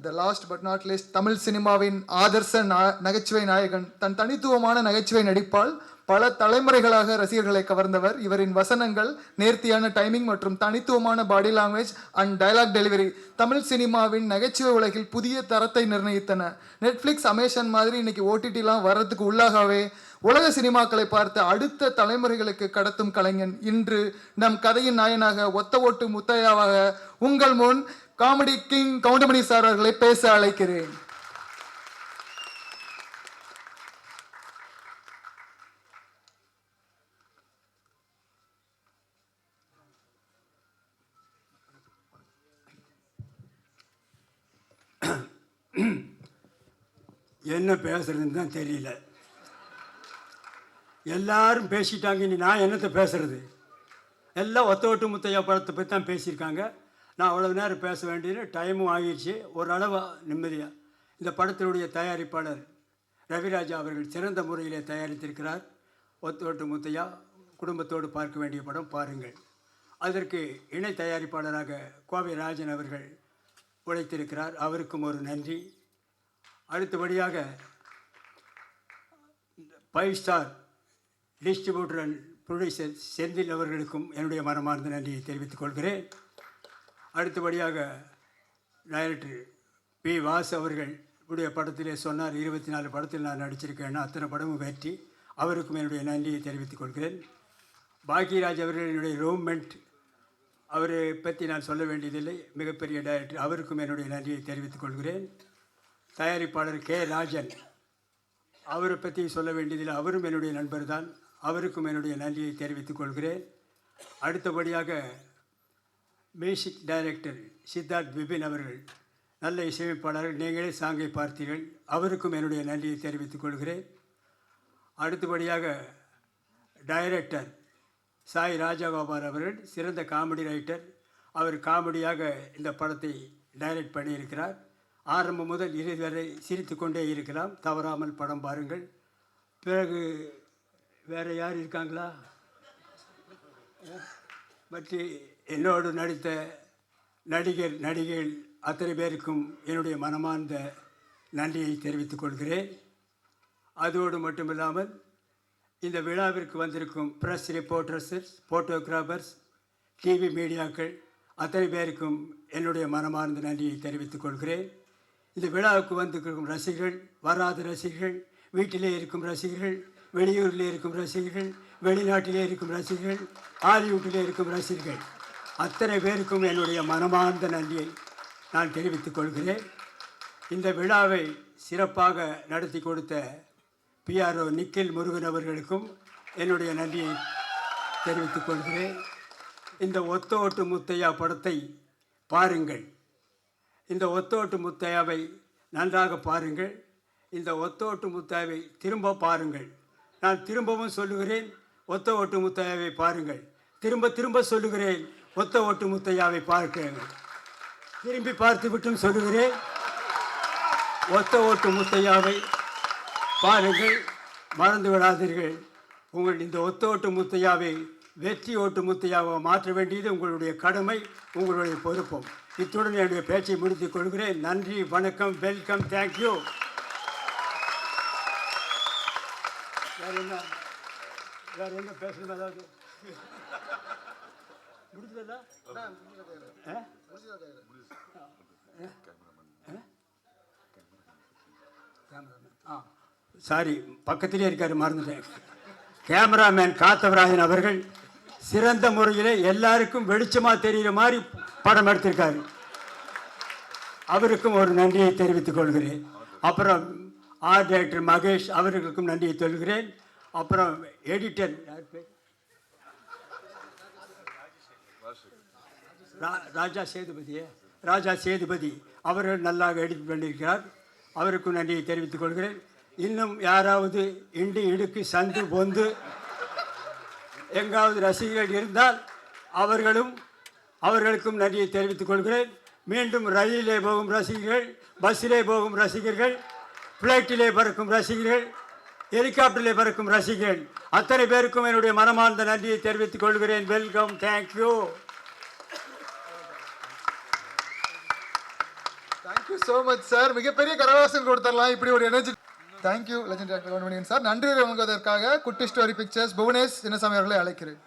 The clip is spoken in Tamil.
The last but not least Tamil சினிமாவின் ஆதர்ச நகைச்சுவை நாயகன். தன் தனித்துவமான நகைச்சுவை நடிப்பால் பல தலைமுறைகளாக ரசிகர்களை கவர்ந்தவர். இவரின் வசனங்கள், நேர்த்தியான டைமிங் மற்றும் தனித்துவமான body language and dialogue delivery Tamil சினிமாவின் நகைச்சுவை உலகில் புதிய தரத்தை நிர்ணயித்தன. நெட்ஃப்ளிக்ஸ், அமேசான் மாதிரி இன்னைக்கு ஓடிடிலாம் வர்றதுக்கு உள்ளாகவே உலக சினிமாக்களை பார்த்து அடுத்த தலைமுறைகளுக்கு கடத்தும் கலைஞன் இன்று நம் கதையின் நாயனாக ஒத்த ஓட்டு முத்தையாவாக உங்கள் முன் காமெடி கிங் கவுண்டமணி சார் அவர்களை பேச அழைக்கிறேன். என்ன பேசுறதுன்னு தான் தெரியல. எல்லாரும் பேசிட்டாங்க, இனி நான் என்னத்தை பேசுறது? எல்லாம் ஒத்த ஓட்டு முத்தையா படத்தை பற்றி தான் பேசியிருக்காங்க. நான் அவ்வளோ நேரம் பேச வேண்டியது, டைமும் ஆகிடுச்சு. ஓரளவு நிம்மதியாக. இந்த படத்தினுடைய தயாரிப்பாளர் ரவிராஜா அவர்கள் சிறந்த முறையிலே தயாரித்திருக்கிறார். ஒத்த ஓட்டு முத்தையா குடும்பத்தோடு பார்க்க வேண்டிய படம், பாருங்கள். அதற்கு இணை தயாரிப்பாளராக கோவை ராஜன் அவர்கள் உழைத்திருக்கிறார். அவருக்கும் ஒரு நன்றி. அடுத்தபடியாக 5 star distributor and producer Senthil அவர்களுக்கும் என்னுடைய மனமார்ந்த நன்றியை தெரிவித்துக் கொள்கிறேன். அடுத்தபடியாக டைரக்டர் பி. வாஸ் அவர்கள் உடைய படத்திலே சொன்னார், 24 படத்தில் நான் நடிச்சிருக்கேன்னா அத்தனை படமும் வெற்றி. அவருக்கும் என்னுடைய நன்றியை தெரிவித்துக் கொள்கிறேன். பாக்கியராஜ் அவர்கள் என்னுடைய ரூம்மெண்ட், அவரை பற்றி நான் சொல்ல வேண்டியதில்லை, மிகப்பெரிய டைரக்டர். அவருக்கும் என்னுடைய நன்றியை தெரிவித்துக் கொள்கிறேன். தயாரிப்பாளர் கே. ராஜன், அவரை பற்றி சொல்ல வேண்டியதில்லை, அவரும் என்னுடைய நண்பர் தான். அவருக்கும் என்னுடைய நன்றியை தெரிவித்துக் கொள்கிறேன். அடுத்தபடியாக மியூசிக் டைரக்டர் சித்தார்த் விபின் அவர்கள், நல்ல இசையமைப்பாளர்கள், நீங்களே சாங்கை பார்த்தீர்கள். அவருக்கும் என்னுடைய நன்றியை தெரிவித்துக் கொள்கிறேன். அடுத்தபடியாக டைரக்டர் சாய் ராஜகோபால் அவர்கள், சிறந்த காமெடி ரைட்டர். அவர் காமெடியாக இந்த படத்தை டைரக்ட் பண்ணியிருக்கிறார். ஆரம்பம் முதல் இறுதி வரை சிரித்து கொண்டே இருக்கலாம். தவறாமல் படம் பாருங்கள். பிறகு வேறு யார் இருக்காங்களா? மற்ற என்னோடு நடித்த நடிகைகள் அத்தனை பேருக்கும் என்னுடைய மனமார்ந்த நன்றியை தெரிவித்துக் கொள்கிறேன். அதோடு மட்டுமில்லாமல் இந்த விழாவிற்கு வந்திருக்கும் ப்ரெஸ் ரிப்போர்ட்டர்ஸ், ஃபோட்டோகிராஃபர்ஸ், டிவி மீடியாக்கள் அத்தனை பேருக்கும் என்னுடைய மனமார்ந்த நன்றியை தெரிவித்துக் கொள்கிறேன். இந்த விழாவுக்கு வந்திருக்கும் ரசிகர்கள், வராத ரசிகர்கள், வீட்டிலே இருக்கும் ரசிகர்கள், வெளியூரில் இருக்கும் ரசிகர்கள், வெளிநாட்டிலே இருக்கும் ரசிகர்கள், ஹாலிவுட்டிலே இருக்கும் ரசிகர்கள் அத்தனை பேருக்கும் என்னுடைய மனமார்ந்த நன்றியை நான் தெரிவித்துக் கொள்கிறேன். இந்த விழாவை சிறப்பாக நடத்தி கொடுத்த PRO நிக்கில் முருகன் அவர்களுக்கும் என்னுடைய நன்றியை தெரிவித்துக் கொள்கிறேன். இந்த ஒத்த ஓட்டு முத்தையா படத்தை பாருங்கள். இந்த ஒத்த ஓட்டு முத்தையாவை நன்றாக பாருங்கள். இந்த ஒத்த ஓட்டு முத்தையாவை திரும்ப பாருங்கள். நான் திரும்பவும் சொல்லுகிறேன், ஒத்த ஓட்டு முத்தையாவை பாருங்கள். திரும்ப திரும்ப சொல்லுகிறேன், ஒத்த ஓட்டு முத்தையாவை பார்க்க. திரும்பி பார்த்து விட்டும் சொல்லுகிறேன், ஒத்த ஓட்டு முத்தையாவை பாருங்கள். மறந்து விடாதீர்கள். உங்கள் இந்த ஒத்த ஓட்டு முத்தையாவை வெற்றி ஓட்டு முத்தையாவை மாற்ற வேண்டியது உங்களுடைய கடமை, உங்களுடைய பொறுப்பும். இத்துடன் என்னுடைய பேச்சை முடித்துக் கொள்கிறேன். நன்றி, வணக்கம், வெல்கம், தேங்க்யூ. வேறு என்ன பேசணும்? ஏதாவது முடிஞ்சதா? சாரி, பக்கத்திலே இருக்காரு, மறந்துட்டேன். கேமராமேன் காத்தவராயன் அவர்கள் சிறந்த முறையில் எல்லாருக்கும் வெளிச்சமாக தெரிகிற மாதிரி படம் எடுத்திருக்காரு. அவருக்கும் ஒரு நன்றியை தெரிவித்துக் கொள்கிறேன். அப்புறம் ஆர்ட் டைரக்டர் மகேஷ் அவர்களுக்கும் நன்றியை சொல்கிறேன். அப்புறம் எடிட்டர் ராஜா சேதுபதி அவர்கள் நல்லாக எடிட் பண்ணியிருக்கிறார். அவருக்கும் நன்றியை தெரிவித்துக் கொள்கிறேன். இன்னும் யாராவது இண்டு இடுக்கு சந்து பொந்து எங்காவது ரசிகர்கள் இருந்தால் அவர்களுக்கும் நன்றியை தெரிவித்துக் கொள்கிறேன். மீண்டும் ரயிலே போகும் ரசிகர்கள், பஸ்ஸிலே போகும் ரசிகர்கள், ஃப்ளைட்டிலே பறக்கும் ரசிகர்கள், ஹெலிகாப்டரிலே பறக்கும் ரசிகர்கள் அத்தனை பேருக்கும் என்னுடைய மனமார்ந்த நன்றியை தெரிவித்துக் கொள்கிறேன். Welcome, thank you. Thank you so much sir. மிகப்பெரிய கரவாசம் கொடுத்துடலாம் இப்படி ஒரு எனர்ஜி. தேங்க்யூ லெஜெண்ட் ஆக்டர் கவுன்மணியன் சார். நன்றி வழங்குவதற்காக குட்டி ஸ்டோரி பிக்சர்ஸ் புவனேஷ் சின்னசாமி அவர்களை அழைக்கிறேன்.